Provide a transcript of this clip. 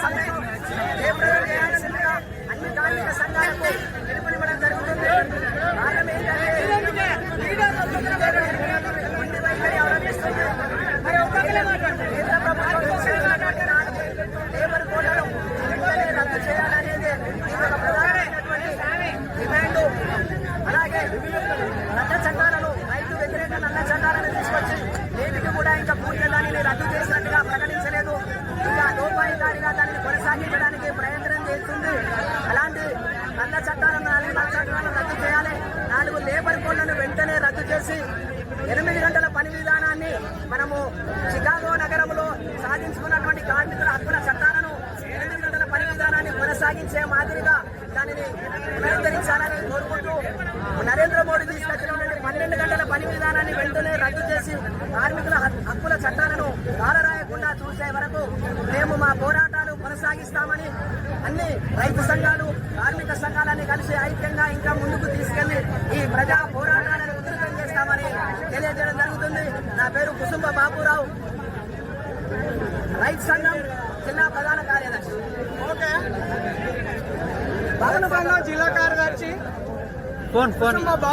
సమ్మెను జయప్రదం చేయాల్సిందిగా అన్ని కార్మిక సంఘాలకు పిలుపునివ్వడం జరుగుతుంది. కారణం ఏంటంటే మొండి వైఖరి అవలంబిస్తుంది. కేంద్ర ప్రభుత్వం లేబర్ కోడ్లను వెంటనే రద్దు చేయాలనేది ఇది ఒక ప్రధానమైనటువంటి డిమాండ్. అలాగే నల్ల చట్టాలను రైతు వ్యతిరేక నల్ల చట్టాలను తీసుకొచ్చి నేటికి కూడా ఇంకా పూర్తిగా దానిని రద్దు చేసినట్టుగా ప్రకటించలేదు. ఇంకా లోపాయికారిగా దానిని కొనసాగించడానికి ప్రయత్నం చేస్తుంది. అలాంటి నల్ల చట్టాలను 4 చట్టాలను రద్దు చేయాలి. 4 లేబర్ కోడ్లను వెంటనే రద్దు చేసి 8 గంటల పని విధానాన్ని మనము చికాగో నగరంలో సాధించుకున్నటువంటి కార్మికుల హక్కుల చట్టాలను 8 గంటల పని విధానాన్ని కొనసాగించే మాదిరిగా దానిని పునరుద్ధరించాలని కోరుకుంటూ నరేంద్ర మోడీ తీసుకొచ్చినటువంటి 12 గంటల పని విధానాన్ని వెంటనే రద్దు చేసి కార్మికుల హక్కుల చట్టాలను కాలరాయకుండా చూసే వరకు మేము మా పోరాటాలు కొనసాగిస్తామని అన్ని రైతు సంఘాలు కార్మిక సంఘాలని కలిసి ఐక్యంగా ఇంకా ముందుకు తీసుకెళ్లి ఈ ప్రజా పోరాటాలను ఉధృతం చేస్తామని తెలియజేయడం జరుగుతుంది. నా పేరు కుసుంబ బాబురావు, రైతు సంఘం జిల్లా ప్రధాన కార్యదర్శి. జిల్లా కార్యదర్శి